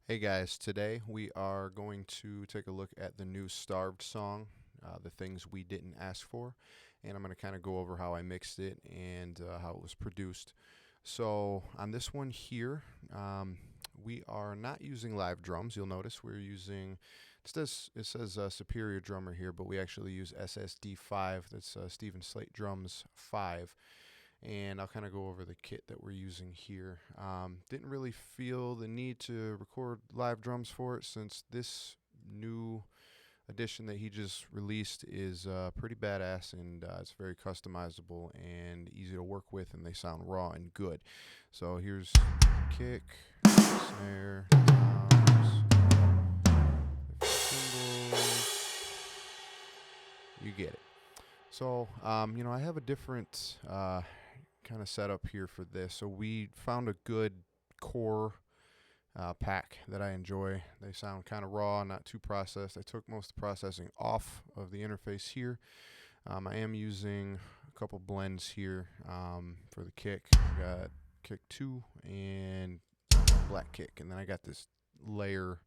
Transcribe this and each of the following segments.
Hey guys, today we are going to take a look at the new Starved song, The Things We Didn't Ask For, and I'm going to kind of go over how I mixed it and how it was produced. So, on this one here, we are not using live drums. You'll notice we're using, it says Superior Drummer here, but we actually use SSD5, that's Stephen Slate Drums 5, and I'll kind of go over the kit that we're using here. Didn't really feel the need to record live drums for it since this new edition that he just released is pretty badass, and it's very customizable and easy to work with, and they sound raw and good. So here's kick, snare, drums, cymbals, you get it. So, I have a different kind of setup here for this. So we found a good core pack that I enjoy. They sound kind of raw, not too processed. I took most of the processing off of the interface here. I am using a couple blends here for the kick. I got kick 2 and black kick, and then I got this layer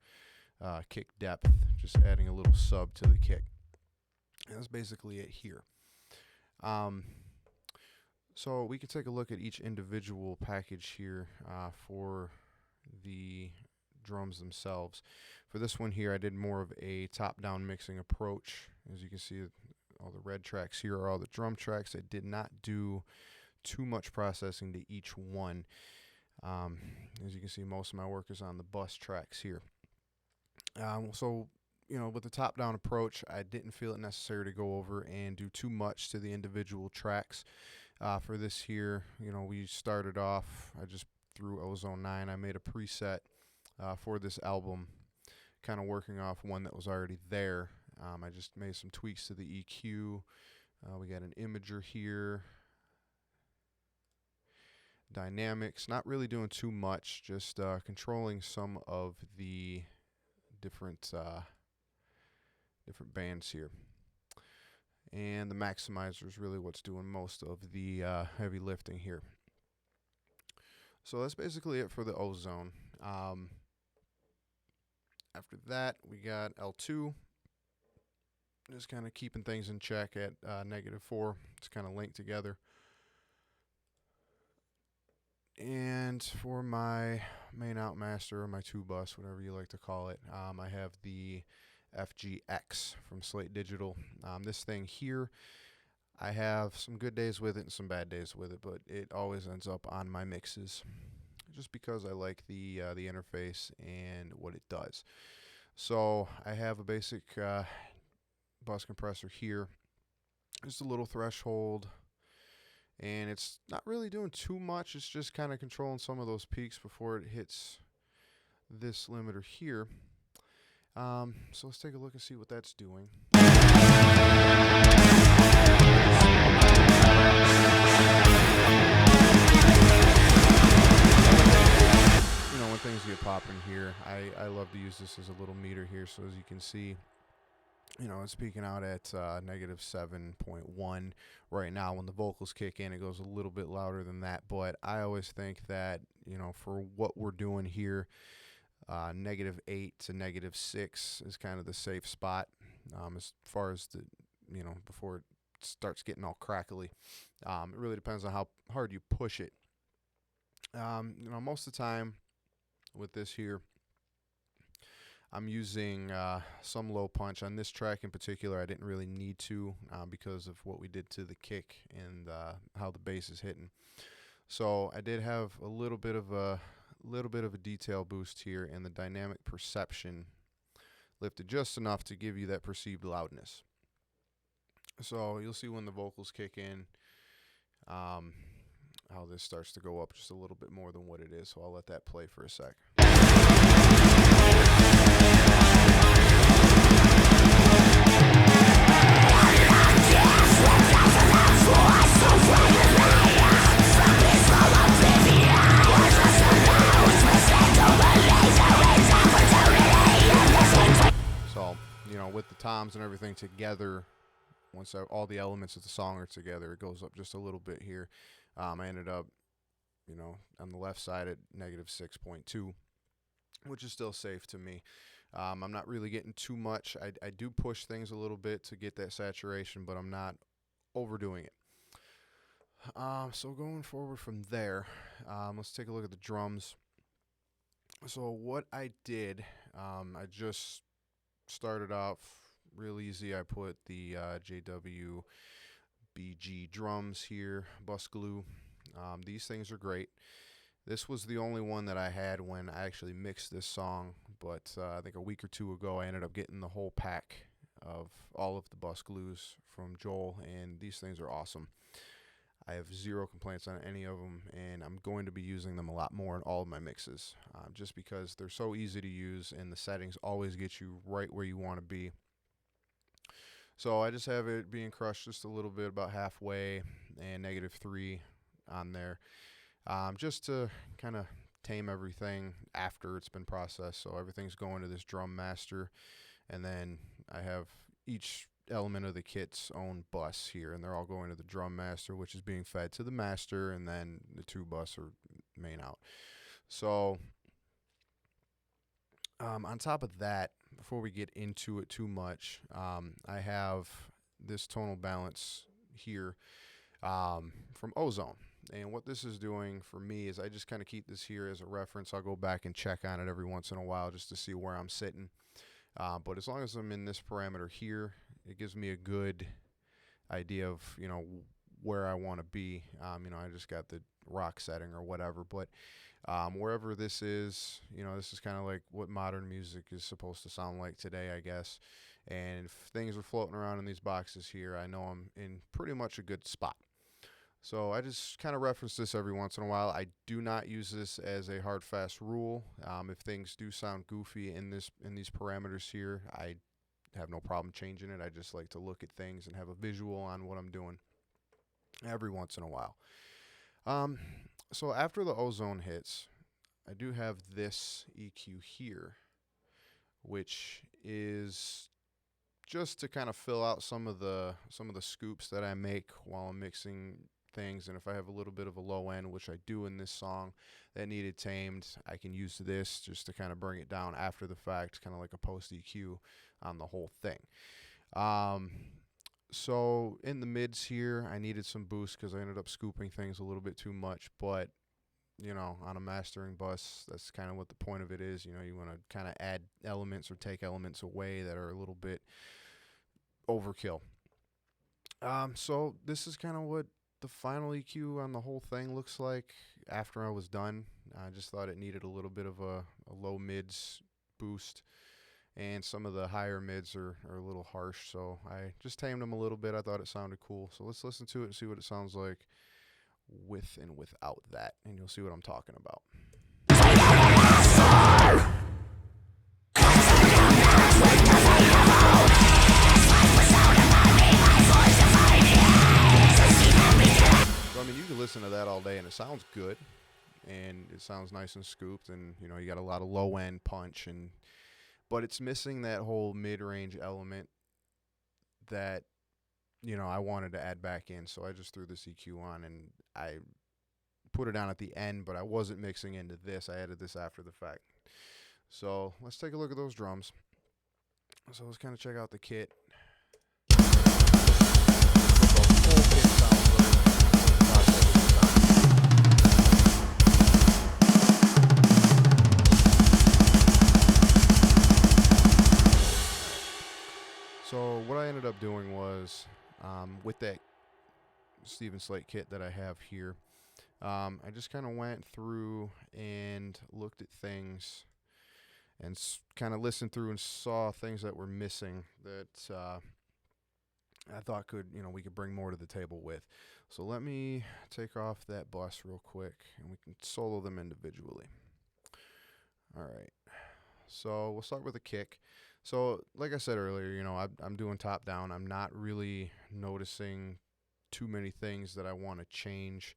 kick depth, just adding a little sub to the kick. And that's basically it here. So we can take a look at each individual package here for the drums themselves. For this one here, I did more of a top-down mixing approach. As you can see, all the red tracks here are all the drum tracks. I did not do too much processing to each one. As you can see, most of my work is on the bus tracks here. With the top-down approach, I didn't feel it necessary to go over and do too much to the individual tracks. For this here, we started off, I just threw Ozone 9. I made a preset for this album, kind of working off one that was already there. I just made some tweaks to the EQ. We got an imager here. Dynamics, not really doing too much, just controlling some of the different bands here. And the maximizer is really what's doing most of the heavy lifting here. So that's basically it for the Ozone. After that, we got L2. Just kind of keeping things in check at -4. It's kind of linked together. And for my main outmaster, or my 2-bus, whatever you like to call it, I have the FGX from Slate Digital. This thing here, I have some good days with it and some bad days with it, but it always ends up on my mixes just because I like the interface and what it does. So I have a basic bus compressor here, just a little threshold, and it's not really doing too much. It's just kind of controlling some of those peaks before it hits this limiter here. So let's take a look and see what that's doing. When things get popping here, I love to use this as a little meter here. So as you can see, it's peaking out at -7.1 right now. When the vocals kick in, it goes a little bit louder than that. But I always think that, for what we're doing here, -8 to -6 is kind of the safe spot as far as before it starts getting all crackly. It really depends on how hard you push it. Most of the time with this here, I'm using some low punch. On this track in particular, I didn't really need to because of what we did to the kick and how the bass is hitting. So I did have a little bit of a detail boost here, and the dynamic perception lifted just enough to give you that perceived loudness. So you'll see when the vocals kick in how this starts to go up just a little bit more than what it is. So I'll let that play for a sec. So, with the toms and everything together, once all the elements of the song are together, it goes up just a little bit here. I ended up, on the left side at -6.2. which is still safe to me. I'm not really getting too much. I do push things a little bit to get that saturation, but I'm not overdoing it. So going forward from there, let's take a look at the drums. So what I did, I just started off real easy. I put the JW BG drums here, bus glue. These things are great. This was the only one that I had when I actually mixed this song, but I think a week or two ago I ended up getting the whole pack of all of the bus glues from Joel, and these things are awesome. I have zero complaints on any of them, and I'm going to be using them a lot more in all of my mixes, just because they're so easy to use and the settings always get you right where you want to be. So I just have it being crushed just a little bit, about halfway, and -3 on there, just to kind of tame everything after it's been processed. So everything's going to this drum master, and then I have each element of the kit's own bus here, and they're all going to the drum master, which is being fed to the master, and then the two bus are main out. So on top of that, before we get into it too much, I have this tonal balance here from Ozone. And what this is doing for me is I just kind of keep this here as a reference. I'll go back and check on it every once in a while just to see where I'm sitting. But as long as I'm in this parameter here, it gives me a good idea of, where I want to be. I just got the rock setting or whatever, but wherever this is, this is kind of like what modern music is supposed to sound like today, I guess. And if things are floating around in these boxes here, I know I'm in pretty much a good spot. So I just kind of reference this every once in a while. I do not use this as a hard fast rule. If things do sound goofy in these parameters here, I have no problem changing it. I just like to look at things and have a visual on what I'm doing every once in a while. So after the Ozone hits, I do have this EQ here, which is just to kind of fill out some of the scoops that I make while I'm mixing things. And if I have a little bit of a low end, which I do in this song, that needed tamed, I can use this just to kind of bring it down after the fact, kind of like a post EQ on the whole thing. So in the mids here, I needed some boost because I ended up scooping things a little bit too much, but on a mastering bus, that's kind of what the point of it is. You want to kind of add elements or take elements away that are a little bit overkill. So this is kind of what the final EQ on the whole thing looks like after I was done. I just thought it needed a little bit of a low mids boost, and some of the higher mids are a little harsh, so I just tamed them a little bit. I thought it sounded cool. So let's listen to it and see what it sounds like with and without that, and you'll see what I'm talking about. So, you can listen to that all day, and it sounds good, and it sounds nice and scooped, and, you got a lot of low-end punch, but it's missing that whole mid-range element that, I wanted to add back in. So I just threw this EQ on, and I put it on at the end, but I wasn't mixing into this. I added this after the fact. So let's take a look at those drums. So let's kind of check out the kit. So what I ended up doing was, with that Steven Slate kit that I have here, I just kind of went through and looked at things and kind of listened through and saw things that were missing that I thought we could bring more to the table with. So let me take off that bus real quick, and we can solo them individually. All right. So we'll start with a kick. So like I said earlier, I'm doing top down. I'm not really noticing too many things that I want to change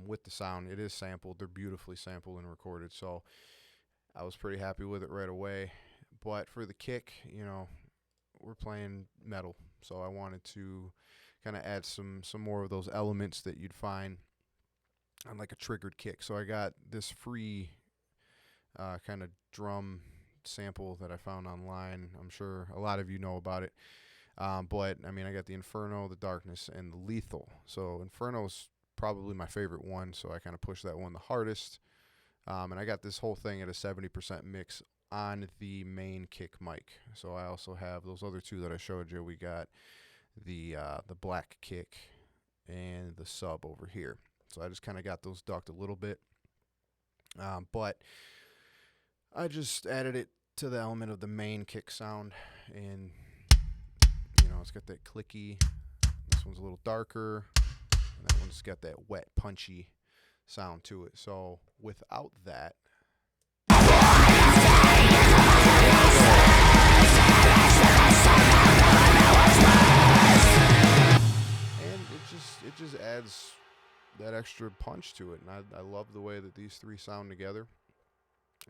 with the sound. It is sampled. They're beautifully sampled and recorded. So I was pretty happy with it right away. But for the kick, we're playing metal. So I wanted to kind of add some more of those elements that you'd find on like a triggered kick. So I got this free kind of drum sample that I found online. I'm sure a lot of you know about it. But I mean, I got the Inferno, the Darkness, and the Lethal. So Inferno's probably my favorite one, so I kind of pushed that one the hardest. And I got this whole thing at a 70% mix on the main kick mic. So I also have those other two that I showed you. We got the black kick and the sub over here. So I just kind of got those ducked a little bit. But I just added it to the element of the main kick sound, and it's got that clicky. This one's a little darker, and that one's got that wet, punchy sound to it. So without that, and it just adds that extra punch to it, and I love the way that these three sound together.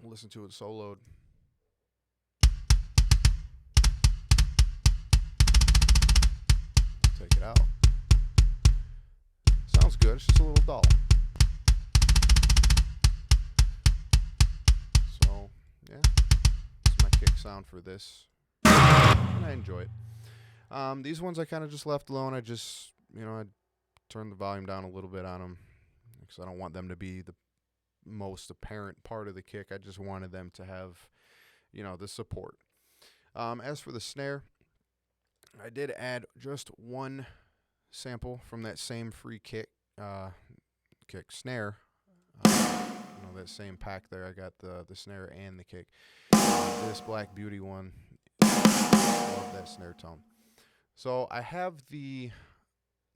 Listen to it soloed. Take it out. Sounds good. It's just a little dull. So yeah, that's my kick sound for this, and I enjoy it. These ones I kind of just left alone. I just I turned the volume down a little bit on them because I don't want them to be the most apparent part of the kick. I just wanted them to have the support. As for the snare, I did add just one sample from that same free kick snare. That same pack there. I got the snare and the kick. This Black Beauty one, love that snare tone. So I have the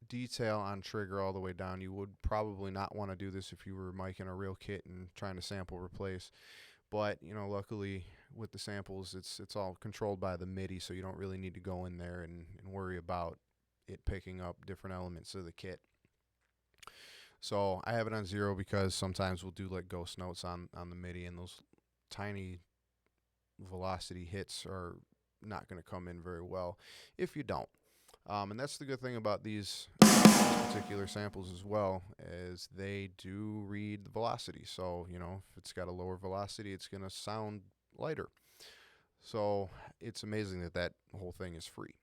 detail on trigger all the way down. You would probably not want to do this if you were micing a real kit and trying to sample replace. But luckily with the samples, it's all controlled by the MIDI, so you don't really need to go in there and worry about it picking up different elements of the kit. So I have it on 0 because sometimes we'll do like ghost notes on the MIDI, and those tiny velocity hits are not going to come in very well if you don't. And that's the good thing about these particular samples as well, is they do read the velocity. So, if it's got a lower velocity, it's going to sound lighter. So it's amazing that whole thing is free.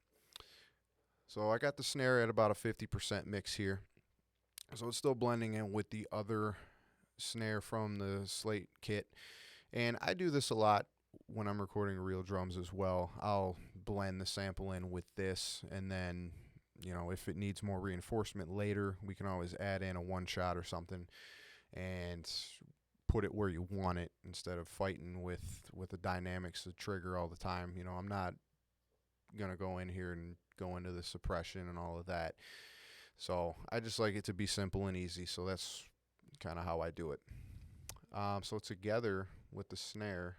So I got the snare at about a 50% mix here. So it's still blending in with the other snare from the Slate kit. And I do this a lot when I'm recording real drums as well. I'll blend the sample in with this, and then if it needs more reinforcement later, we can always add in a one shot or something and put it where you want it instead of fighting with the dynamics of the trigger all the time. I'm not gonna go in here and go into the suppression and all of that. So I just like it to be simple and easy. So that's kind of how I do it. So together with the snare,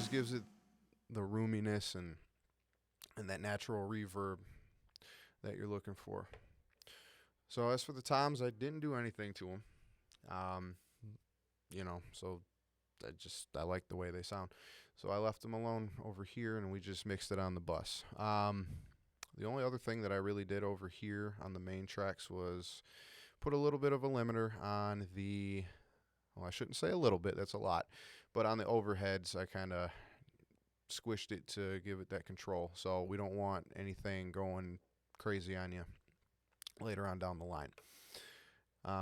gives it the roominess and that natural reverb that you're looking for. So as for the toms, I didn't do anything to them. So I like the way they sound. So I left them alone over here, and we just mixed it on the bus. The only other thing that I really did over here on the main tracks was put a little bit of a limiter on I shouldn't say a little bit, that's a lot, but on the overheads, I kind of squished it to give it that control. So we don't want anything going crazy on you later on down the line.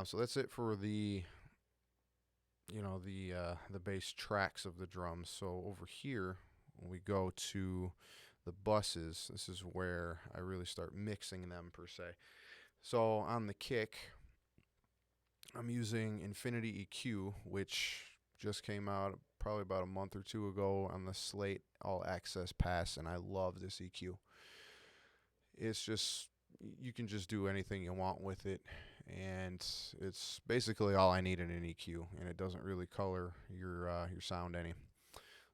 So that's it for the bass tracks of the drums. So over here, when we go to the buses, this is where I really start mixing them per se. So on the kick, I'm using Infinity EQ, which just came out probably about a month or two ago on the Slate All Access Pass, and I love this EQ. It's just, you can just do anything you want with it, and it's basically all I need in an EQ, and it doesn't really color your sound any.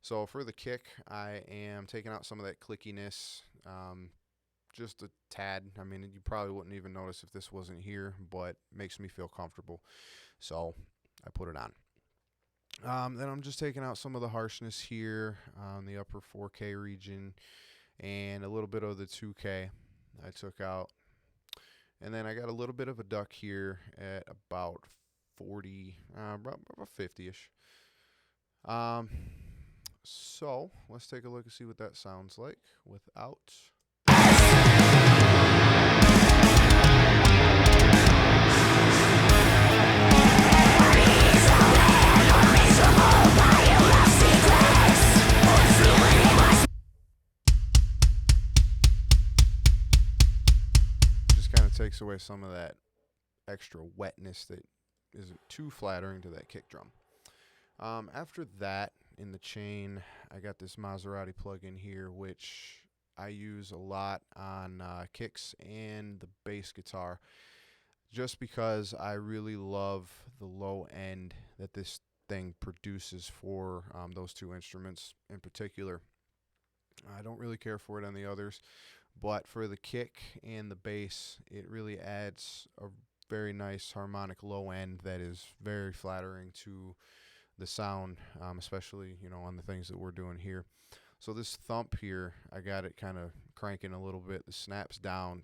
So for the kick, I am taking out some of that clickiness, just a tad. I mean, you probably wouldn't even notice if this wasn't here, but it makes me feel comfortable, so I put it on. Then I'm just taking out some of the harshness here on the upper 4K region, and a little bit of the 2K I took out. And then I got a little bit of a duck here at about 40, about 50-ish. So let's take a look and see what that sounds like without. Just kind of takes away some of that extra wetness that isn't too flattering to that kick drum. After that, in the chain, I got this Maserati plug-in here, which I use a lot on kicks and the bass guitar, just because I really love the low end that this thing produces for those two instruments in particular. I don't really care for it on the others, but for the kick and the bass, it really adds a very nice harmonic low end that is very flattering to the sound, especially on the things that we're doing here. So this thump here, I got it kind of cranking a little bit. The snap's down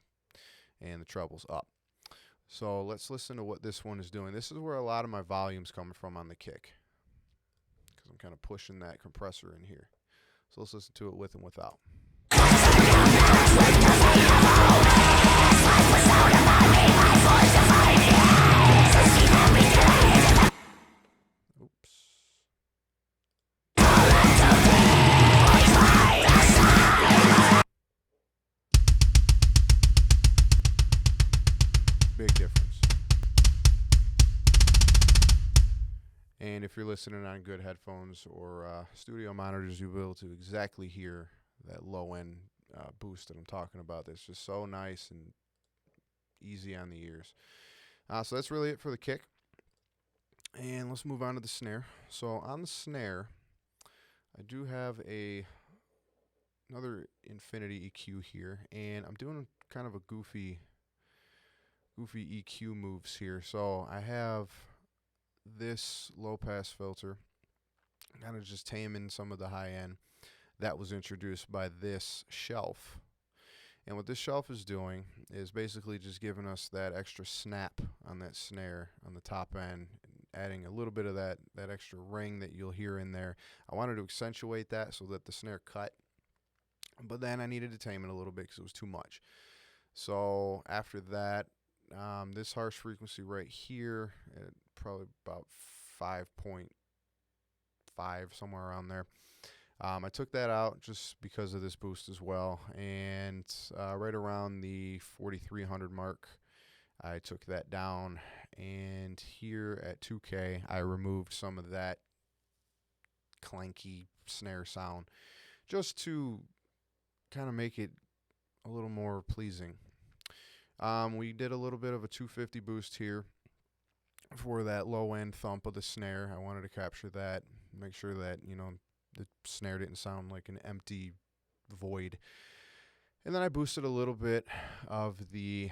and the treble's up. So let's listen to what this one is doing. This is where a lot of my volume's coming from on the kick, because I'm kind of pushing that compressor in here. So let's listen to it with and without. Oops. Big difference. And if you're listening on good headphones or studio monitors, you'll be able to exactly hear that low end boost that I'm talking about. That's just so nice and easy on the ears. So that's really it for the kick. And let's move on to the snare. So on the snare, I do have another Infinity EQ here, and I'm doing kind of a goofy EQ moves here. So I have this low pass filter, kind of just taming some of the high end that was introduced by this shelf. And what this shelf is doing is basically just giving us that extra snap on that snare on the top end, adding a little bit of that extra ring that you'll hear in there. I wanted to accentuate that so that the snare cut, but then I needed to tame it a little bit because it was too much. So after that, this harsh frequency right here, at probably about 5.5, somewhere around there. I took that out just because of this boost as well, and right around the 4300 mark, I took that down, and here at 2K, I removed some of that clanky snare sound just to kind of make it a little more pleasing. We did a little bit of a 250 boost here for that low end thump of the snare. I wanted to capture that, make sure that, the snare didn't sound like an empty void. And then I boosted a little bit of the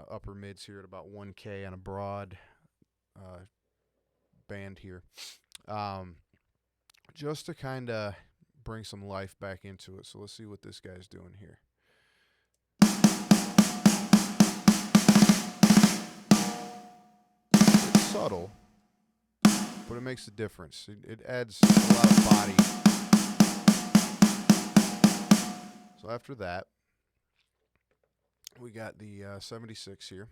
upper mids here at about 1K on a broad band here, just to kind of bring some life back into it. So let's see what this guy's doing here. It's subtle, but it makes a difference. It adds a lot of body. So after that, we got the 76 here.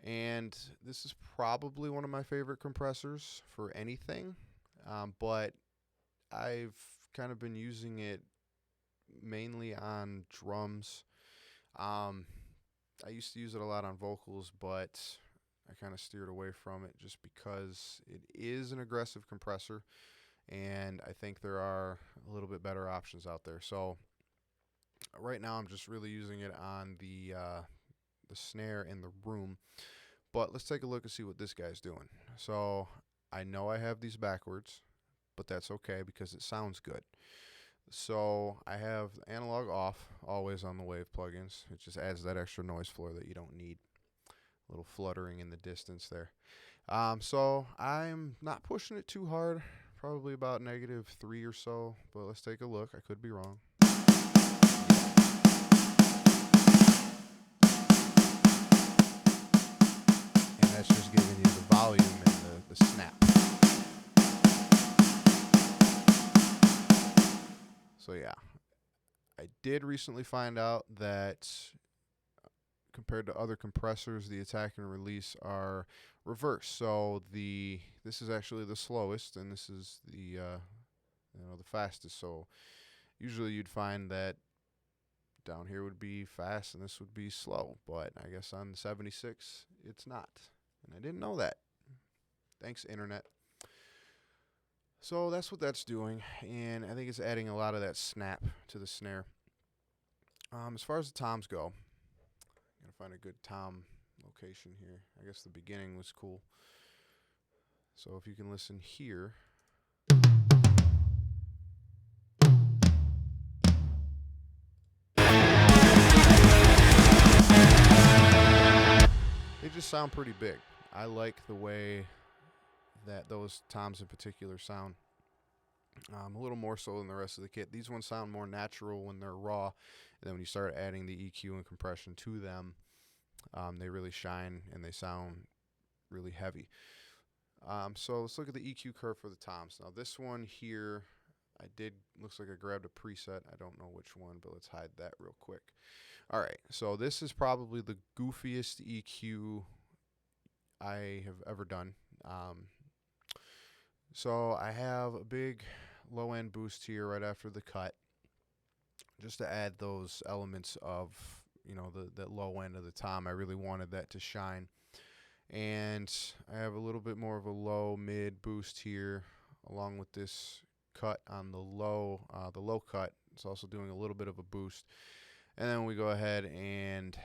And this is probably one of my favorite compressors for anything, but I've kind of been using it mainly on drums. I used to use it a lot on vocals, but I kind of steered away from it just because it is an aggressive compressor, and I think there are a little bit better options out there. So right now I'm just really using it on the snare in the room. But let's take a look and see what this guy's doing. So I know I have these backwards, but that's okay because it sounds good. So I have analog off always on the Wave plugins. It just adds that extra noise floor that you don't need. A little fluttering in the distance there. So I'm not pushing it too hard, probably about -3 or so, but let's take a look. I could be wrong. I did recently find out that compared to other compressors, the attack and release are reversed. So this is actually the slowest, and this is the fastest. So usually you'd find that down here would be fast and this would be slow, but I guess on the 76 it's not, and I didn't know that. Thanks, internet. So that's what that's doing, and I think it's adding a lot of that snap to the snare. As far as the toms go, I'm gonna find a good tom location here. I guess the beginning was cool. So if you can listen here. They just sound pretty big. I like the way that those toms in particular sound. A little more so than the rest of the kit. These ones sound more natural when they're raw, and then when you start adding the EQ and compression to them, they really shine and they sound really heavy. So let's look at the EQ curve for the toms. Now this one here, looks like I grabbed a preset. I don't know which one, but let's hide that real quick. All right, so this is probably the goofiest EQ I have ever done. So I have a big low end boost here right after the cut, just to add those elements of, the low end of the tom. I really wanted that to shine. And I have a little bit more of a low mid boost here along with this cut on the low cut. It's also doing a little bit of a boost. And then we go ahead and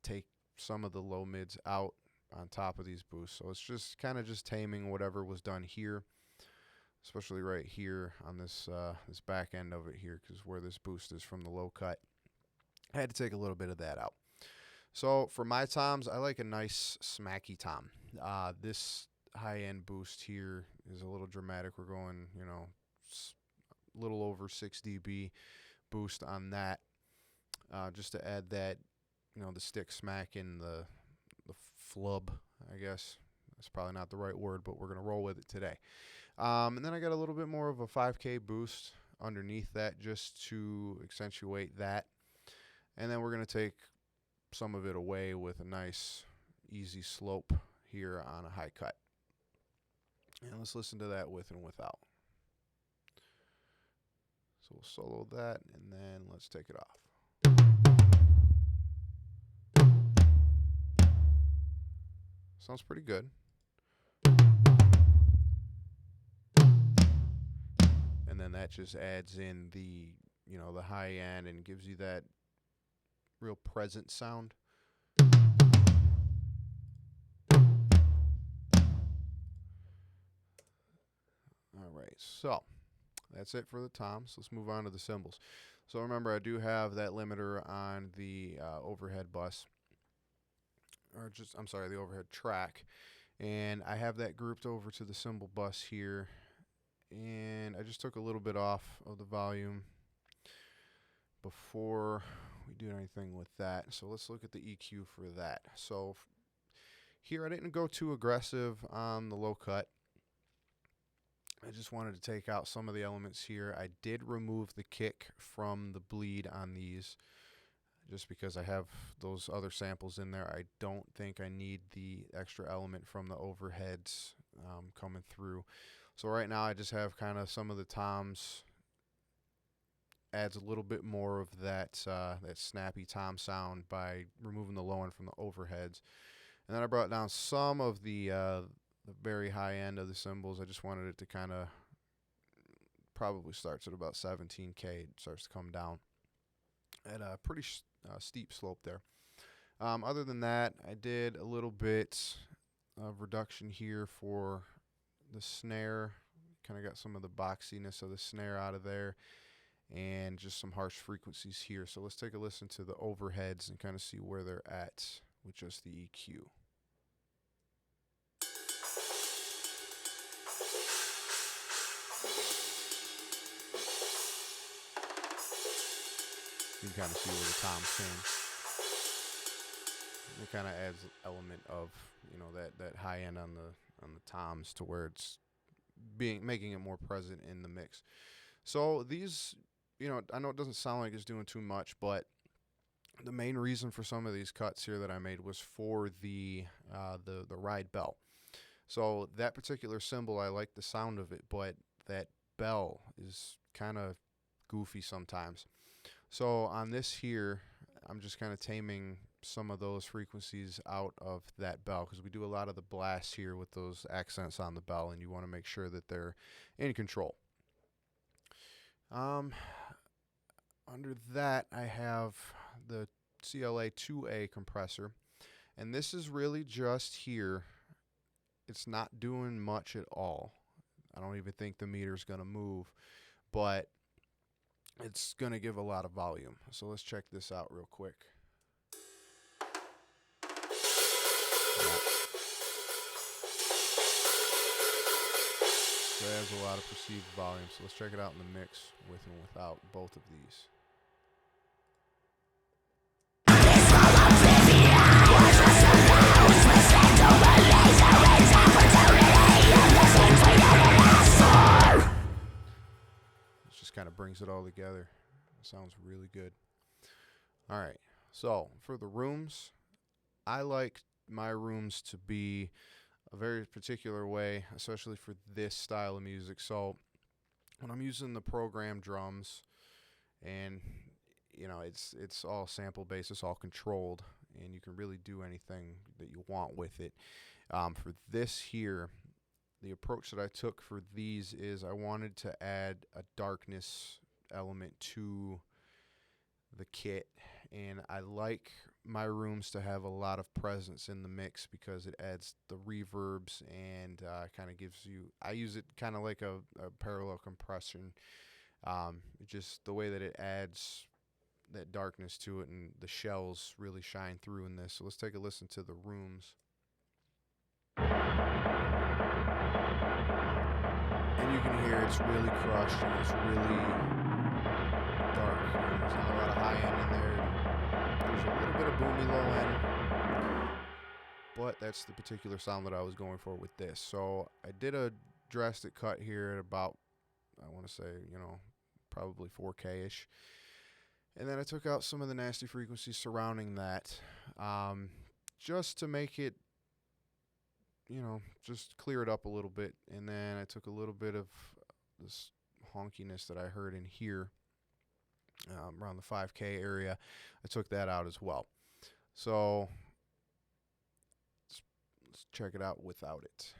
take some of the low mids out on top of these boosts. So it's just kind of just taming whatever was done here, especially right here on this this back end of it here, because where this boost is from the low cut, I had to take a little bit of that out. So for my toms, I like a nice smacky tom. This high-end boost here is a little dramatic. We're going, a little over 6 dB boost on that, just to add that, the stick smack in the flub, I guess. That's probably not the right word, but we're going to roll with it today. And then I got a little bit more of a 5K boost underneath that just to accentuate that. And then we're going to take some of it away with a nice easy slope here on a high cut. And let's listen to that with and without. So we'll solo that, and then let's take it off. Sounds pretty good. And then that just adds in the, the high end and gives you that real present sound. All right, so that's it for the toms. Let's move on to the cymbals. So remember, I do have that limiter on the overhead bus, the overhead track, and I have that grouped over to the cymbal bus here, and I just took a little bit off of the volume before we do anything with that. So let's look at the EQ for that. So here I didn't go too aggressive on the low cut. I just wanted to take out some of the elements here. I did remove the kick from the bleed on these just because I have those other samples in there. I don't think I need the extra element from the overheads coming through. So right now I just have kind of some of the toms, adds a little bit more of that that snappy tom sound by removing the low end from the overheads. And then I brought down some of the very high end of the cymbals. I just wanted it to kind of probably starts at about 17K. It starts to come down at a pretty steep slope there. Other than that, I did a little bit of reduction here for the snare. Kind of got some of the boxiness of the snare out of there, and just some harsh frequencies here. So let's take a listen to the overheads and kind of see where they're at with just the EQ. You can kind of see where the toms came. It kind of adds an element of, that high end on the toms to where it's making it more present in the mix. So these, I know it doesn't sound like it's doing too much, but the main reason for some of these cuts here that I made was for the ride bell. So that particular cymbal, I like the sound of it, but that bell is kind of goofy sometimes. So on this here, I'm just kind of taming some of those frequencies out of that bell, because we do a lot of the blasts here with those accents on the bell, and you want to make sure that they're in control. Under that, I have the CLA 2A compressor, and this is really just here. It's not doing much at all. I don't even think the meter's going to move, but it's going to give a lot of volume. So let's check this out real quick. So it has a lot of perceived volume. So let's check it out in the mix with and without both of these. It just kind of brings it all together. It sounds really good. All right. So for the rooms, I like my rooms to be a very particular way, especially for this style of music. So when I'm using the program drums, and it's all sample based, it's all controlled, and you can really do anything that you want with it. For this here, the approach that I took for these is I wanted to add a darkness element to the kit, and I like my rooms to have a lot of presence in the mix because it adds the reverbs and kind of gives you, I use it kind of like a parallel compression, just the way that it adds that darkness to it, and the shells really shine through in this. So let's take a listen to the rooms. And you can hear it's really crushed and it's really dark. There's not a lot of high end in there. There's a little bit of boomy low end, but that's the particular sound that I was going for with this. So I did a drastic cut here at about, I want to say, probably 4K-ish. And then I took out some of the nasty frequencies surrounding that, just to make it, just clear it up a little bit. And then I took a little bit of this honkiness that I heard in here, around the 5K area. I took that out as well. So let's check it out without it.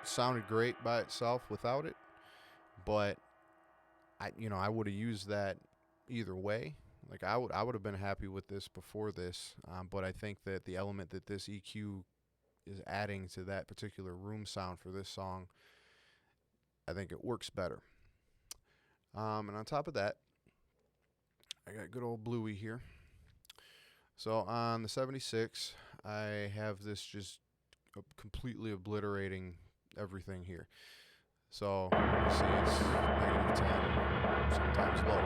It sounded great by itself without it, but I would have used that either way. Like I would have been happy with this before this, but I think that the element that this EQ is adding to that particular room sound for this song, I think it works better. And on top of that, I got good old Bluey here. So on the 76, I have this just completely obliterating everything here. So you see it's -10, sometimes low.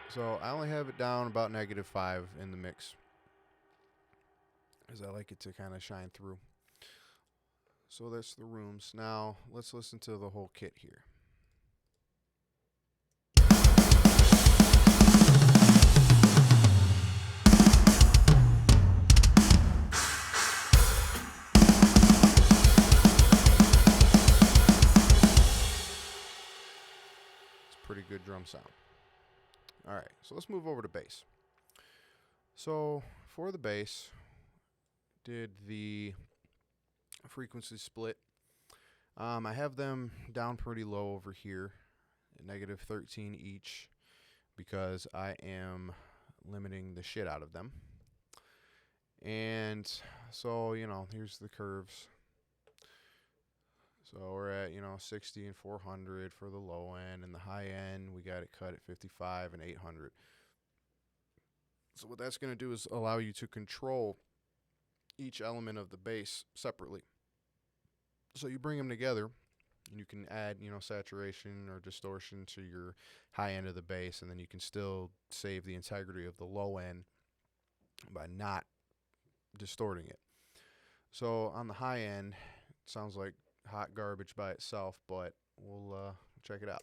So I only have it down about -5 in the mix, because I like it to kind of shine through. So that's the rooms. Now let's listen to the whole kit here. It's a pretty good drum sound. All right, so let's move over to bass. So for the bass, did the frequency split. I have them down pretty low over here, at -13 each, because I am limiting the shit out of them. And so, here's the curves. So we're at, 60 and 400 for the low end, and the high end, we got it cut at 55 and 800. So what that's going to do is allow you to control each element of the bass separately. So you bring them together, and you can add, saturation or distortion to your high end of the bass, and then you can still save the integrity of the low end by not distorting it. So on the high end, it sounds like hot garbage by itself, but we'll check it out.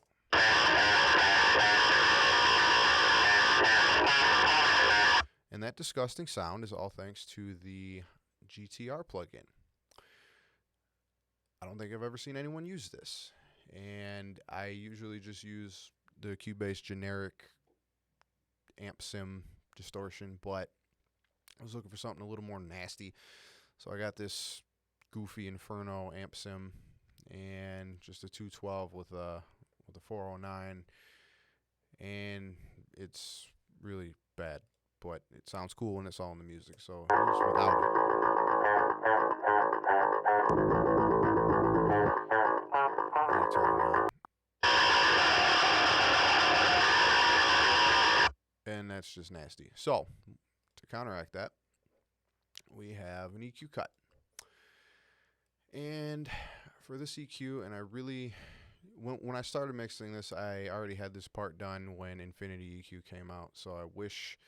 And that disgusting sound is all thanks to the GTR plugin. I don't think I've ever seen anyone use this. And I usually just use the Cubase generic amp sim distortion, but I was looking for something a little more nasty. So I got this goofy Inferno amp sim and just a 212 with a 409, and it's really bad, but it sounds cool when it's all in the music. So here's without it. Let me turn it on. And that's just nasty. So to counteract that, we have an EQ cut. And for this EQ, and I really, when I started mixing this, I already had this part done when Infinity EQ came out. So I wish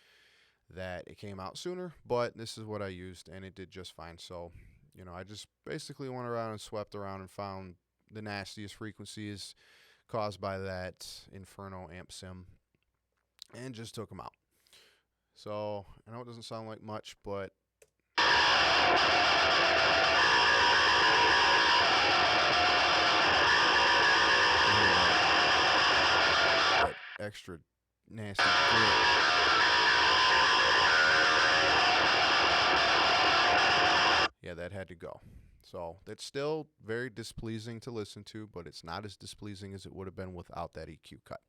that it came out sooner, but this is what I used, and it did just fine. So, you know, I just basically went around and swept around and found the nastiest frequencies caused by that Inferno amp sim and just took them out. So I know it doesn't sound like much, but that extra nasty grit. Yeah, that had to go. So that's still very displeasing to listen to, but it's not as displeasing as it would have been without that EQ cut.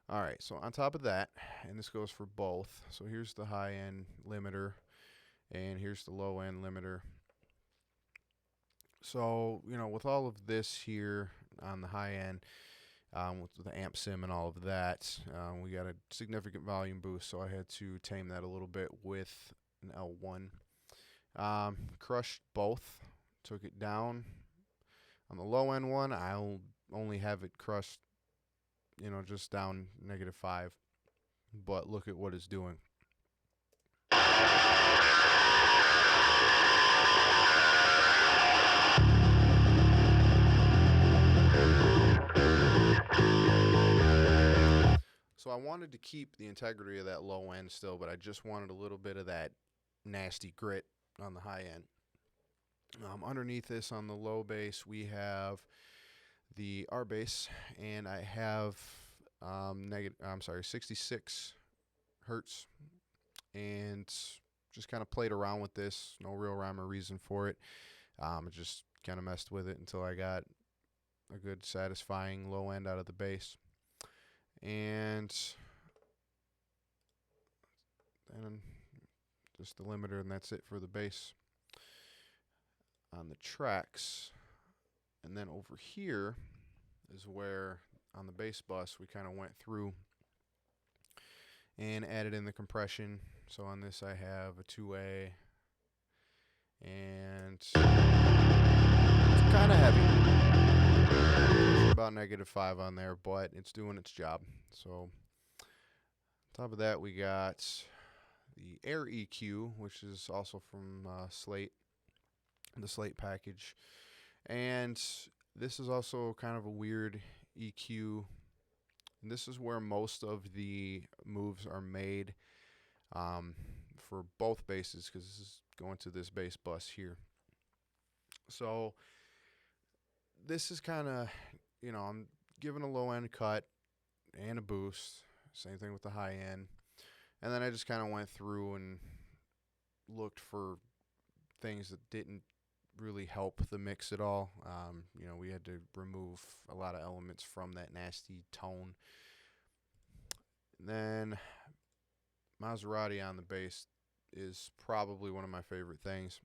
All right, so on top of that, and this goes for both. So here's the high-end limiter, and here's the low-end limiter. So, you know, with all of this here on the high end, with the amp sim and all of that, we got a significant volume boost, so I had to tame that a little bit with an L1. Crushed both, took it down. On the low end one, I'll only have it crushed, you know, just down -5. But look at what it's doing. So I wanted to keep the integrity of that low end still, but I just wanted a little bit of that nasty grit on the high end. Underneath this on the low bass, we have the R bass, and I have 66 hertz, and just kind of played around with this. No real rhyme or reason for it. I just kind of messed with it until I got a good satisfying low end out of the bass. And just the limiter, and that's it for the bass on the tracks. And then over here is where on the bass bus we kind of went through and added in the compression. So on this I have a 2A, and it's kind of heavy. It's about -5 on there, but it's doing its job. So on top of that, we got the Air EQ, which is also from Slate, the Slate package. And this is also kind of a weird EQ. And this is where most of the moves are made for both basses, because this is going to this bass bus here. So this is kind of, you know, I'm giving a low end cut and a boost. Same thing with the high end. And then I just kind of went through and looked for things that didn't really help the mix at all. You know, we had to remove a lot of elements from that nasty tone. And then Maserati on the bass is probably one of my favorite things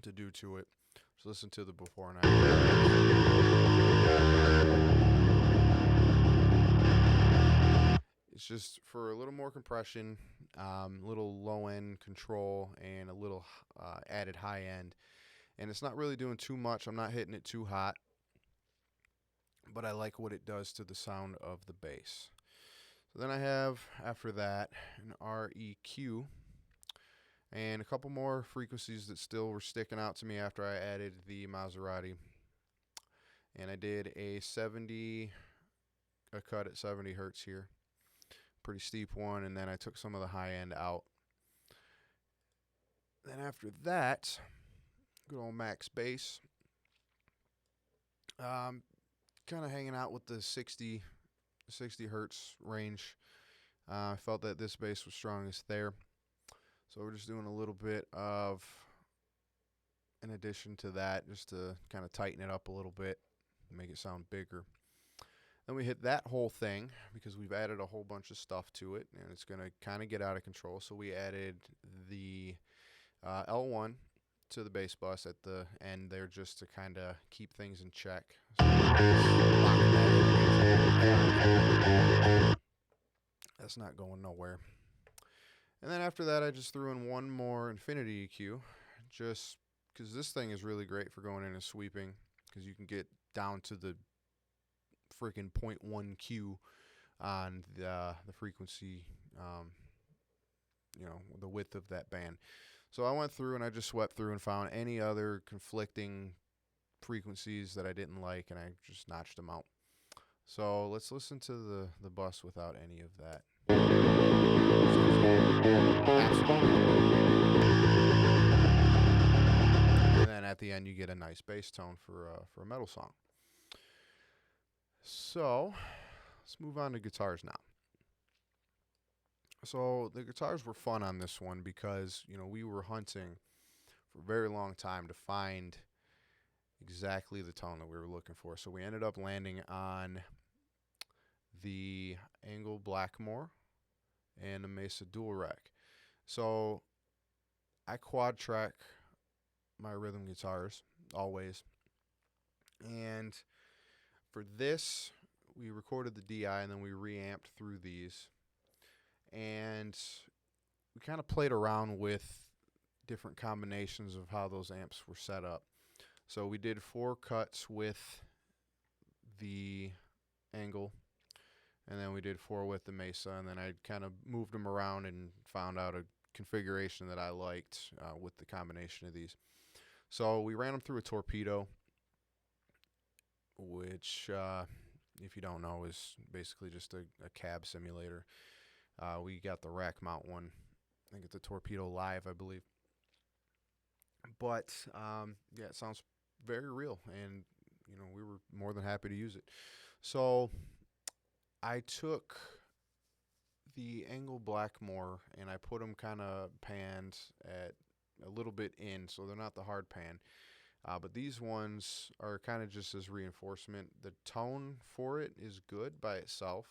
to do to it. So listen to the before and after. It's just for a little more compression, little low end control, and a little added high end. And it's not really doing too much. I'm not hitting it too hot, but I like what it does to the sound of the bass. So then I have, after that, an REQ. And a couple more frequencies that still were sticking out to me after I added the Maserati. And I did a cut at 70 hertz here. Pretty steep one, and then I took some of the high end out. Then after that, good old max bass. Kind of hanging out with the 60 hertz range. I felt that this bass was strongest there. So we're just doing a little bit of an addition to that just to kind of tighten it up a little bit, make it sound bigger. Then we hit that whole thing because we've added a whole bunch of stuff to it, and it's going to kind of get out of control. So we added the L1 to the bass bus at the end there just to kind of keep things in check. That's not going nowhere. And then after that, I just threw in one more Infinity EQ, just because this thing is really great for going in and sweeping, because you can get down to the freaking 0.1 Q on the frequency, the width of that band. So I went through and I just swept through and found any other conflicting frequencies that I didn't like, and I just notched them out. So let's listen to the bus without any of that. And then at the end you get a nice bass tone for a metal song. So let's move on to guitars now. So the guitars were fun on this one because, we were hunting for a very long time to find exactly the tone that we were looking for. So we ended up landing on the Engel Blackmore and the Mesa Dual Rack. So I quad track my rhythm guitars always. And for this, we recorded the DI and then we reamped through these. And we kind of played around with different combinations of how those amps were set up. So we did 4 cuts with the Engel, and then we did 4 with the Mesa, and then I kind of moved them around and found out a configuration that I liked with the combination of these. So we ran them through a Torpedo, which, if you don't know, is basically just a cab simulator. We got the rack mount one. I think it's a Torpedo Live, I believe. But, it sounds very real, and, we were more than happy to use it. So I took the Engel Blackmore, and I put them kind of panned at a little bit in, so they're not the hard pan. But these ones are kind of just as reinforcement. The tone for it is good by itself.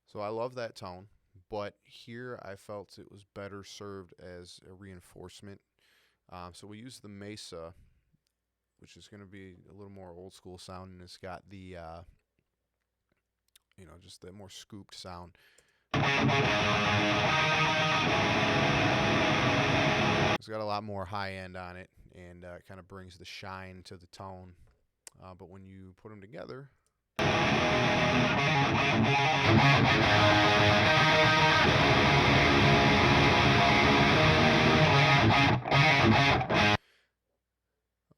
So I love that tone, but here I felt it was better served as a reinforcement. So we used the Mesa, which is going to be a little more old school sound, and it's got the, just the more scooped sound. It's got a lot more high end on it, and it kind of brings the shine to the tone. But when you put them together, I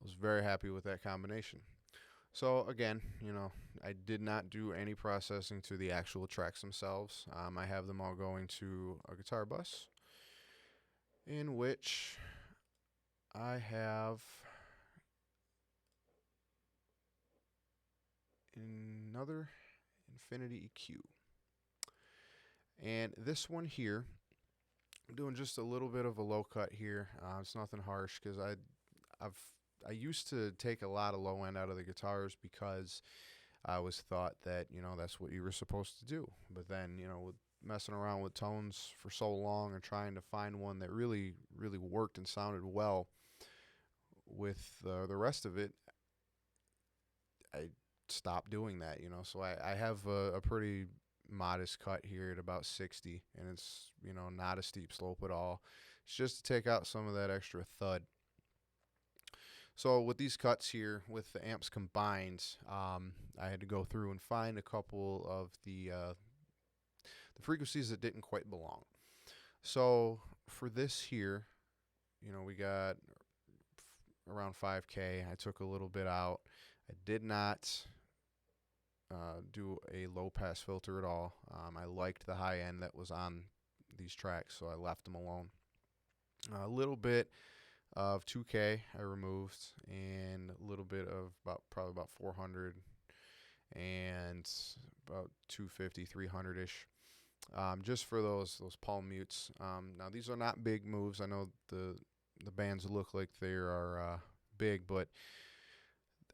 was very happy with that combination. So again, I did not do any processing to the actual tracks themselves. I have them all going to a guitar bus, in which I have another Infinity EQ. And this one here, I'm doing just a little bit of a low cut here. It's nothing harsh because I used to take a lot of low end out of the guitars because I always thought that, that's what you were supposed to do. But then, with messing around with tones for so long and trying to find one that really, really worked and sounded well with the rest of it, I stopped doing that, So I have a pretty modest cut here at about 60, and it's, not a steep slope at all. It's just to take out some of that extra thud. So with these cuts here, with the amps combined, I had to go through and find a couple of the frequencies that didn't quite belong. So for this here, we got around 5K. I took a little bit out. I did not do a low pass filter at all. I liked the high end that was on these tracks, so I left them alone. A little bit of 2K I removed, and a little bit of probably about 400 and about 250, 300-ish. Just for those palm mutes. Now these are not big moves. I know the bands look like they are big, but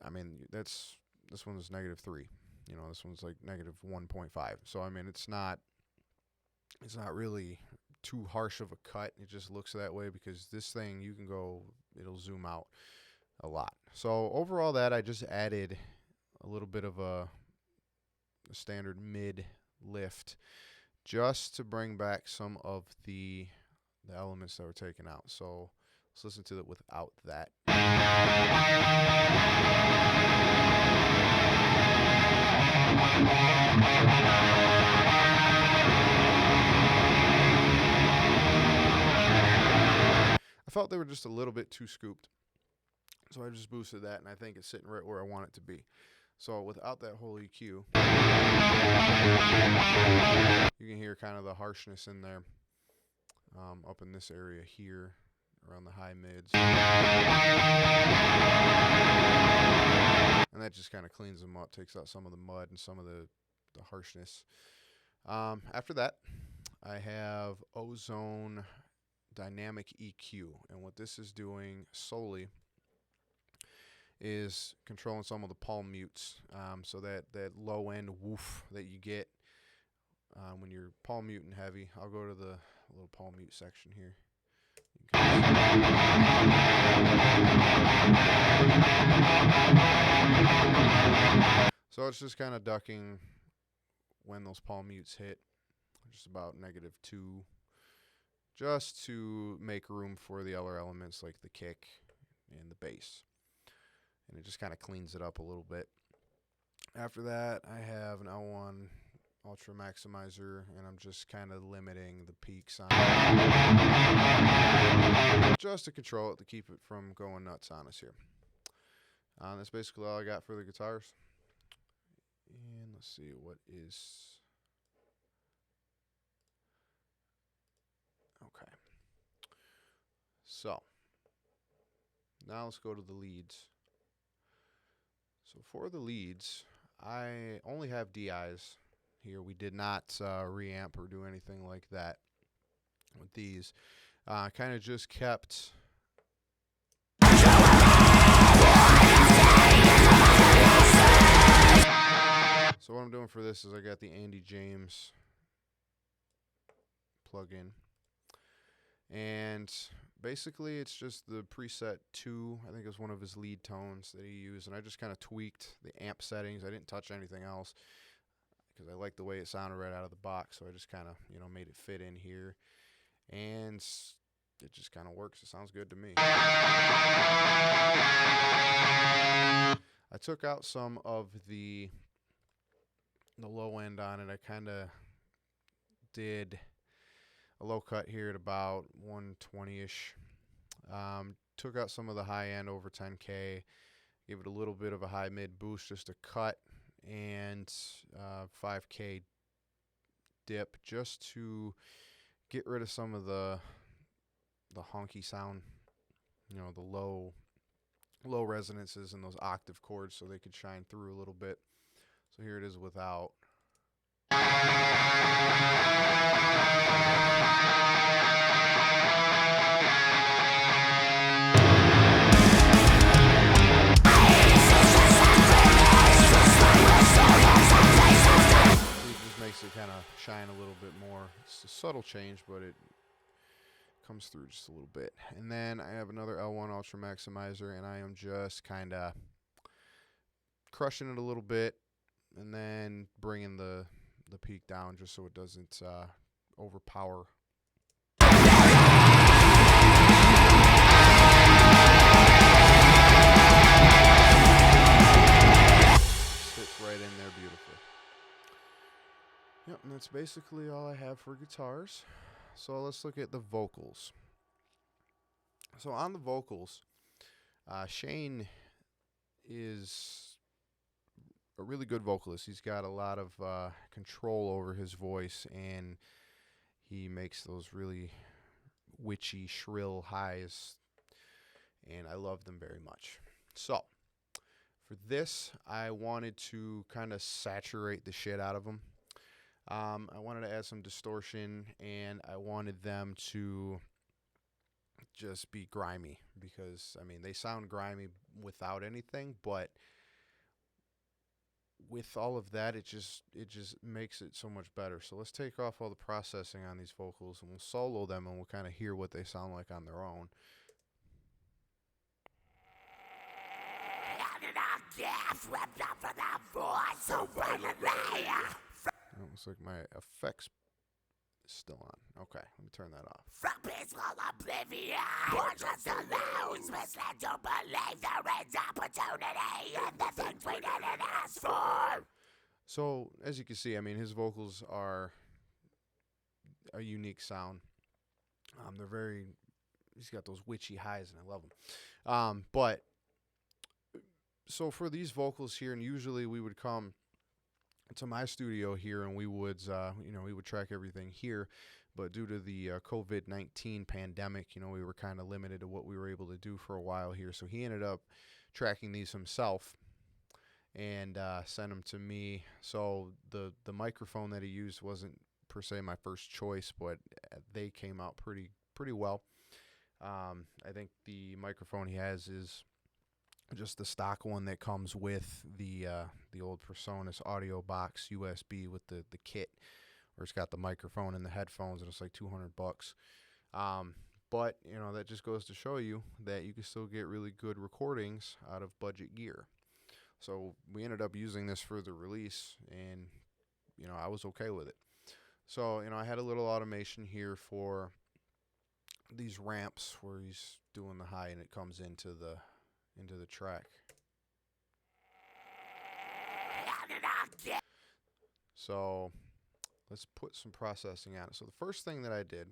I mean this one's -3. This one's like -1.5. So I mean it's not really too harsh of a cut. It just looks that way because this thing it'll zoom out a lot. So overall, that I just added a little bit of a standard mid lift, just to bring back some of the elements that were taken out. So let's listen to it without that. I felt they were just a little bit too scooped, so I just boosted that, and I think it's sitting right where I want it to be. So without that whole EQ, you can hear kind of the harshness in there, up in this area here, around the high mids. And that just kind of cleans them up, takes out some of the mud and some of the harshness. After that, I have Ozone Dynamic EQ, and what this is doing solely is controlling some of the palm mutes, so that low end woof that you get when you're palm muting heavy. I'll go to the little palm mute section here. So it's just kind of ducking when those palm mutes hit, just about -2, just to make room for the other elements like the kick and the bass. And it just kind of cleans it up a little bit. After that, I have an L1 Ultra Maximizer, and I'm just kind of limiting the peaks on it, just to control it, to keep it from going nuts on us here. That's basically all I got for the guitars. And let's see what is... Okay. So, now let's go to the leads. So for the leads, I only have DIs here. We did not reamp or do anything like that with these. Kind of just kept... So what I'm doing for this is I got the Andy James plugin. And basically it's just the preset 2, I think it was one of his lead tones that he used, and I just kind of tweaked the amp settings. I didn't touch anything else because I liked the way it sounded right out of the box, so I just kind of, made it fit in here, and it just kind of works. It sounds good to me. I took out some of the low end on it. I kind of did a low cut here at about 120-ish. Took out some of the high end over 10K. Gave it a little bit of a high mid boost, just a cut, and 5K dip, just to get rid of some of the honky sound, the low resonances and those octave chords, so they could shine through a little bit. So here it is without. Makes it kind of shine a little bit more. It's a subtle change, but it comes through just a little bit. And then I have another L1 Ultra Maximizer, and I am just kind of crushing it a little bit, and then bringing the peak down just so it doesn't overpower. So it right in there beautifully. Yep, and that's basically all I have for guitars. So let's look at the vocals. So on the vocals, Shane is a really good vocalist. He's got a lot of control over his voice, and he makes those really witchy, shrill highs, and I love them very much. So for this, I wanted to kind of saturate the shit out of them. I wanted to add some distortion, and I wanted them to just be grimy, because, I mean, they sound grimy without anything, but with all of that, it just makes it so much better. So let's take off all the processing on these vocals, and we'll solo them, and we'll kind of hear what they sound like on their own. It looks like my effects is still on. Okay, let me turn that off. From peaceful oblivion, portraits to lose, misled to believe there is opportunity in the things we didn't ask for. So, as you can see, I mean, his vocals are a unique sound. They're very, he's got those witchy highs, and I love them. But, so for these vocals here, and usually we would come to my studio here, and we would, we would track everything here. But due to the COVID-19 pandemic, we were kind of limited to what we were able to do for a while here. So he ended up tracking these himself and sent them to me. So the microphone that he used wasn't per se my first choice, but they came out pretty well. I think the microphone he has is just the stock one that comes with the old PreSonus audio box USB with the kit, where it's got the microphone and the headphones, and it's like $200. But that just goes to show you that you can still get really good recordings out of budget gear. So we ended up using this for the release, and I was okay with it. So I had a little automation here for these ramps where he's doing the high and it comes into the track. So let's put some processing on it. So the first thing that I did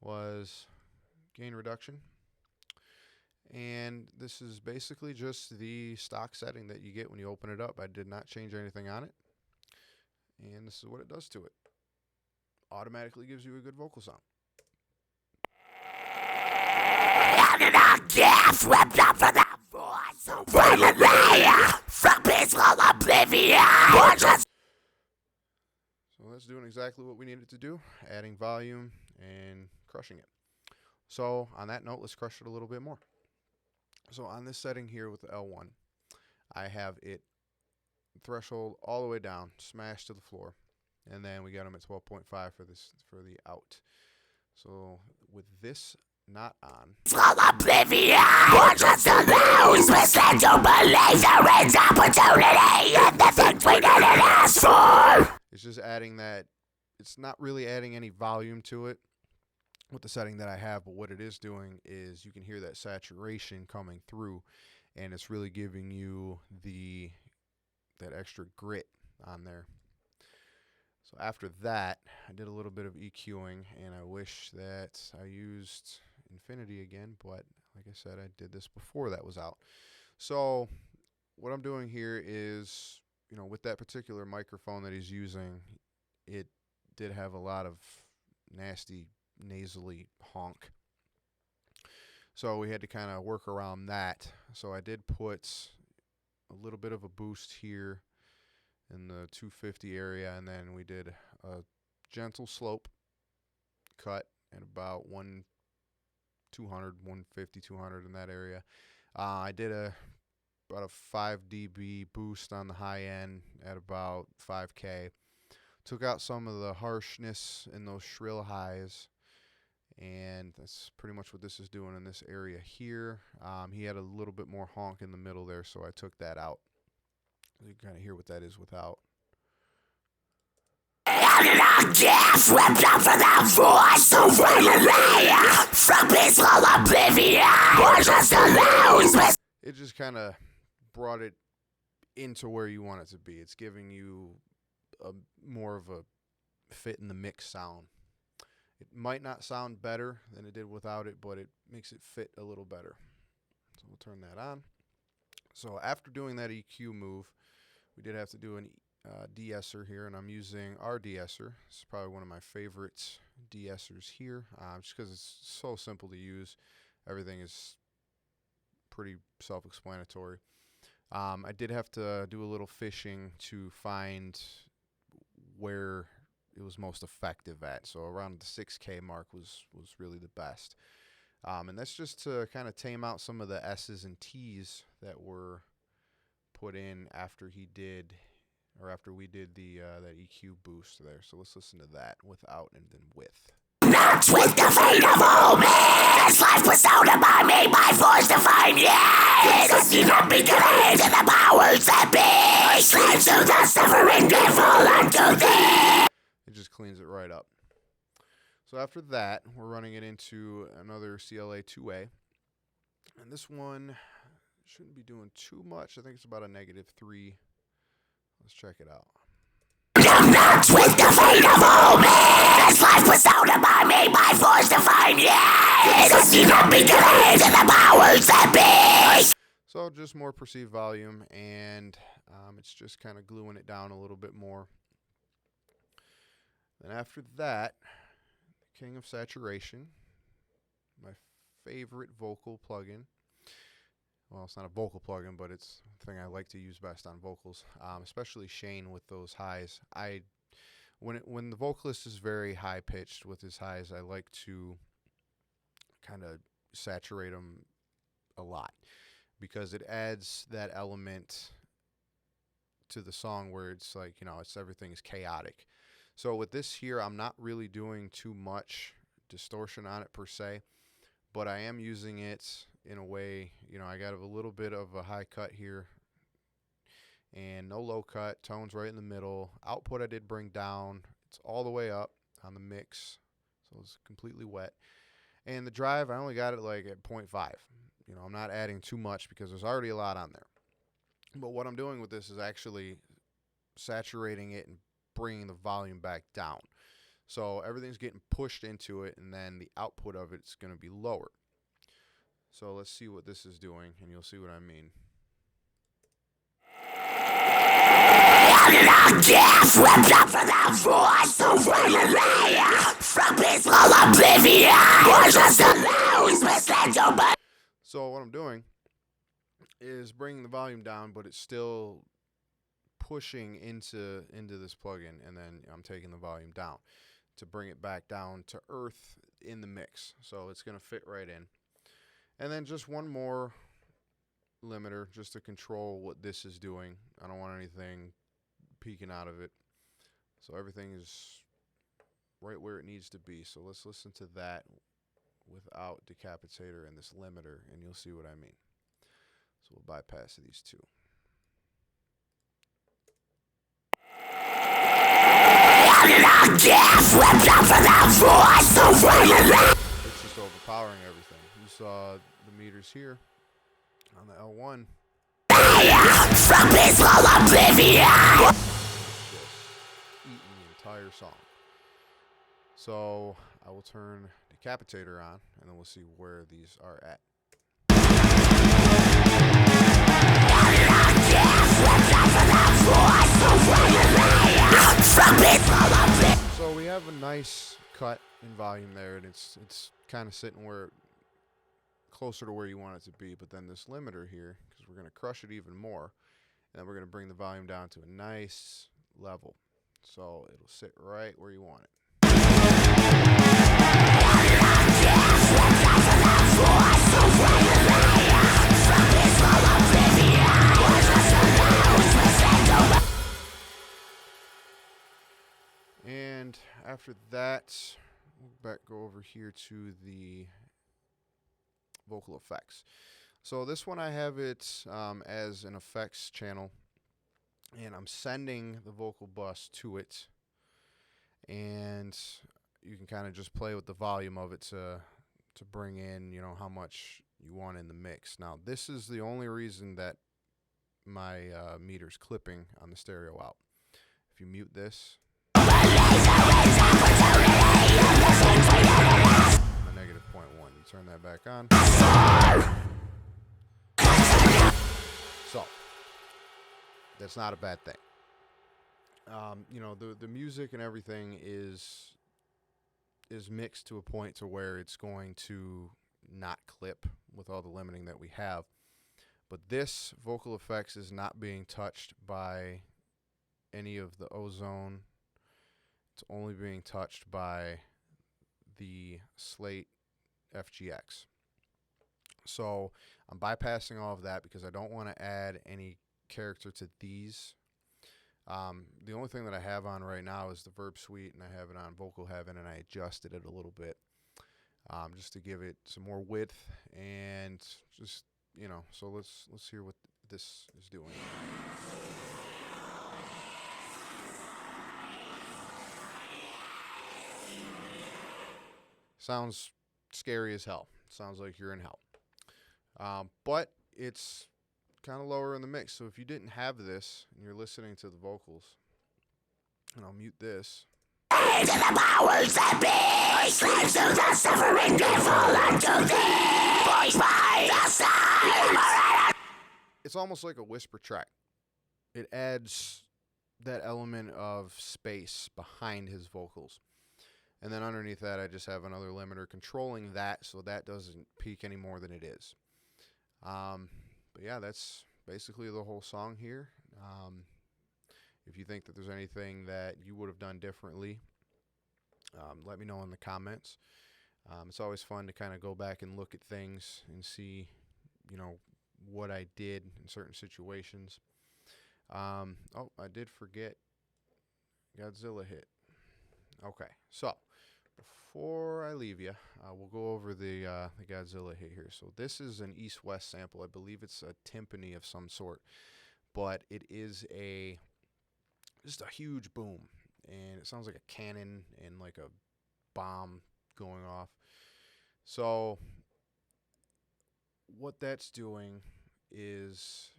was gain reduction, and this is basically just the stock setting that you get when you open it up. I did not change anything on it, and this is what it does to it. Automatically gives you a good vocal sound. So that's doing exactly what we needed to do, adding volume and crushing it. So on that note, let's crush it a little bit more. So on this setting here with the L1, I have it threshold all the way down, smashed to the floor, and then we got them at 12.5 for the out. So with this not on, it's just adding that. It's not really adding any volume to it with the setting that I have, but what it is doing is you can hear that saturation coming through, and it's really giving you that extra grit on there. So after that, I did a little bit of EQing, and I wish that I used Infinity again, but like I said, I did this before that was out. So what I'm doing here is, with that particular microphone that he's using, it did have a lot of nasty nasally honk. So we had to kind of work around that. So I did put a little bit of a boost here in the 250 area, and then we did a gentle slope cut at about 200, 150, 200 in that area. I did about a 5 dB boost on the high end at about 5K. Took out some of the harshness in those shrill highs, and that's pretty much what this is doing in this area here. He had a little bit more honk in the middle there, so I took that out. You can kind of hear what that is without. It just kind of brought it into where you want it to be. It's giving you a more of a fit in the mix sound. It might not sound better than it did without it, but it makes it fit a little better. So we'll turn that on. So after doing that EQ move, we did have to do an de-esser here, and I'm using our de-esser. This is probably one of my favorite de-essers here, just because it's so simple to use. Everything is pretty self-explanatory. I did have to do a little fishing to find where it was most effective at. So around the 6K mark was really the best. And that's just to kind of tame out some of the S's and T's that were put in after we did the that EQ boost there. So let's listen to that without and then with. Not with the fate of all men. This life was sounded by me by force to find it. It's the not beginning to the powers that be. Slaves to the suffering that fall unto thee. It just cleans it right up. So after that, we're running it into another CLA 2A. And this one shouldn't be doing too much. I think it's about a -3. Let's check it out. Not with the fate of all men. This life was sounded by me by force to find it. It's the not beginning to the powers that be. So just more perceived volume, and it's just kind of gluing it down a little bit more. Then after that, King of Saturation, my favorite vocal plugin. Well, it's not a vocal plugin, but it's the thing I like to use best on vocals, especially Shane with those highs. When the vocalist is very high pitched with his highs, I like to kind of saturate them a lot because it adds that element to the song where it's like, everything is chaotic. So with this here, I'm not really doing too much distortion on it per se, but I am using it in a way, I got a little bit of a high cut here and no low cut, tones right in the middle. Output I did bring down. It's all the way up on the mix, so it's completely wet. And the drive, I only got it like at 0.5. I'm not adding too much because there's already a lot on there. But what I'm doing with this is actually saturating it and bringing the volume back down. So everything's getting pushed into it, and then the output of it's going to be lower. So let's see what this is doing, and you'll see what I mean. Death whipped up for the voice so violently from peaceful oblivion. Or just a loose misled your mind. So what I'm doing is bringing the volume down, but it's still pushing into this plugin, and then I'm taking the volume down to bring it back down to earth in the mix. So it's going to fit right in. And then just one more limiter just to control what this is doing. I don't want anything peeking out of it. So everything is right where it needs to be. So let's listen to that without Decapitator and this limiter, and you'll see what I mean. So we'll bypass these two. Death whipped up for the voice so violently. It's just overpowering everything. You saw the meters here on the L1. From peaceful oblivion. Just eating the entire song. So I will turn Decapitator on, and then we'll see where these are at. So we have a nice cut in volume there, and it's kind of sitting closer to where you want it to be. But then this limiter here, because we're going to crush it even more, and then we're going to bring the volume down to a nice level. So it'll sit right where you want it. And after that, we'll go over here to the vocal effects. So this one I have it as an effects channel, and I'm sending the vocal bus to it, and you can kind of just play with the volume of it to bring in, how much you want in the mix. Now, this is the only reason that my meters clipping on the stereo out. If you mute this, the negative 0.1, you turn that back on. So that's not a bad thing. The music and everything is mixed to a point to where it's going to not clip with all the limiting that we have. But this vocal effects is not being touched by any of the ozone. It's only being touched by the Slate FGX. So I'm bypassing all of that because I don't want to add any character to these. The only thing that I have on right now is the Verb Suite, and I have it on Vocal Heaven, and I adjusted it a little bit just to give it some more width, and just, so let's hear what this is doing. Sounds scary as hell. Sounds like you're in hell. But it's kind of lower in the mix. So if you didn't have this and you're listening to the vocals, and I'll mute this. Into the powers that be, slaves to the suffering devil unto thee, voiced by the Son. It's almost like a whisper track. It adds that element of space behind his vocals. And then underneath that, I just have another limiter controlling that so that doesn't peak any more than it is. But yeah, that's basically the whole song here. If you think that there's anything that you would have done differently, let me know in the comments. It's always fun to kind of go back and look at things and see, what I did in certain situations. I did forget Godzilla hit. Okay, so before I leave you, we'll go over the Godzilla hit here. So this is an East-West sample. I believe it's a timpani of some sort, but it is just a huge boom, and it sounds like a cannon and like a bomb going off. So what that's doing is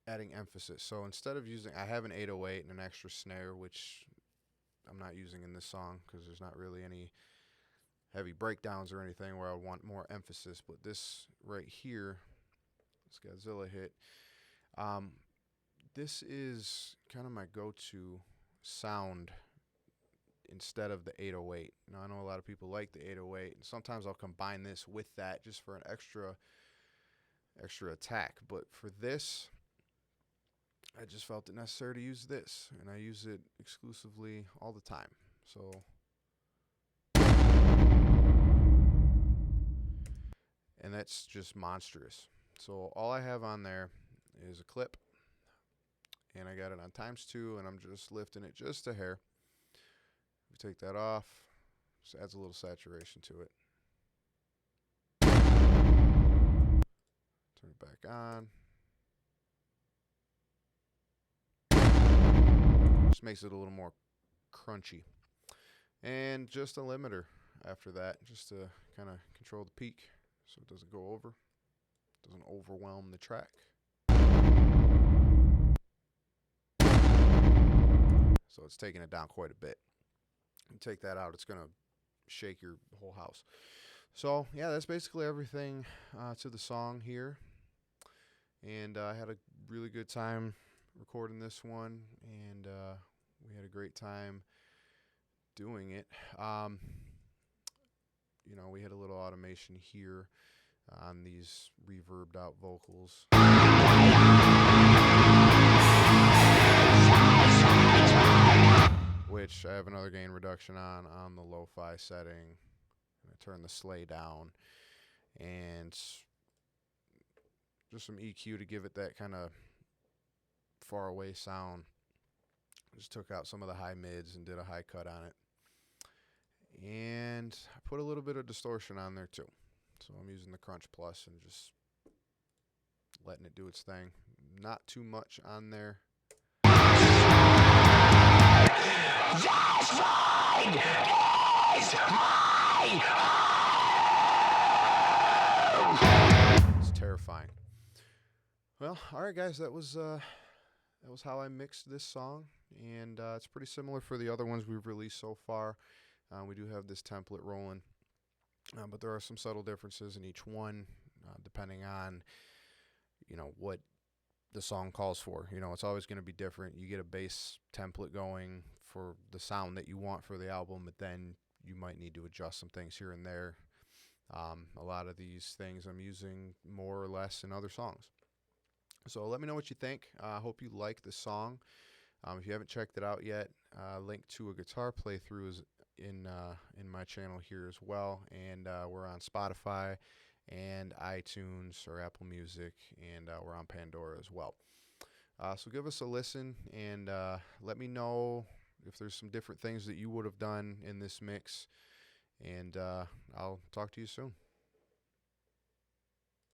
adding emphasis. So instead of using, I have an 808 and an extra snare, which I'm not using in this song because there's not really any heavy breakdowns or anything where I want more emphasis. But this right here, this Godzilla hit, this is kind of my go-to sound instead of the 808. Now, I know a lot of people like the 808, and sometimes I'll combine this with that just for an extra attack. But for this, I just felt it necessary to use this, and I use it exclusively all the time. So and that's just monstrous. So all I have on there is a clip, and I got it on ×2, and I'm just lifting it just a hair. If we take that off, just adds a little saturation to it. Turn it back on. Just makes it a little more crunchy. And just a limiter after that, just to kind of control the peak so it doesn't go over, doesn't overwhelm the track. So it's taking it down quite a bit. You take that out, it's going to shake your whole house. So yeah, that's basically everything to the song here. And I had a really good time recording this one, and we had a great time doing it. We had a little automation here on these reverbed out vocals. Which I have another gain reduction on the lo-fi setting. I turn the sleigh down, and just some EQ to give it that kind of far away sound. Just took out some of the high mids and did a high cut on it. And I put a little bit of distortion on there too. So I'm using the Crunch Plus and just letting it do its thing. Not too much on there. It's terrifying. Well, All right, guys, that was how I mixed this song, and it's pretty similar for the other ones we've released so far. We do have this template rolling, but there are some subtle differences in each one, depending on what the song calls for. It's always going to be different. You get a bass template going for the sound that you want for the album, but then you might need to adjust some things here and there. A lot of these things I'm using more or less in other songs. So let me know what you think. I hope you like the song. If you haven't checked it out yet, link to a guitar playthrough is in my channel here as well, and we're on Spotify and iTunes or Apple Music, and we're on Pandora as well. So give us a listen, and let me know if there's some different things that you would have done in this mix, and I'll talk to you soon.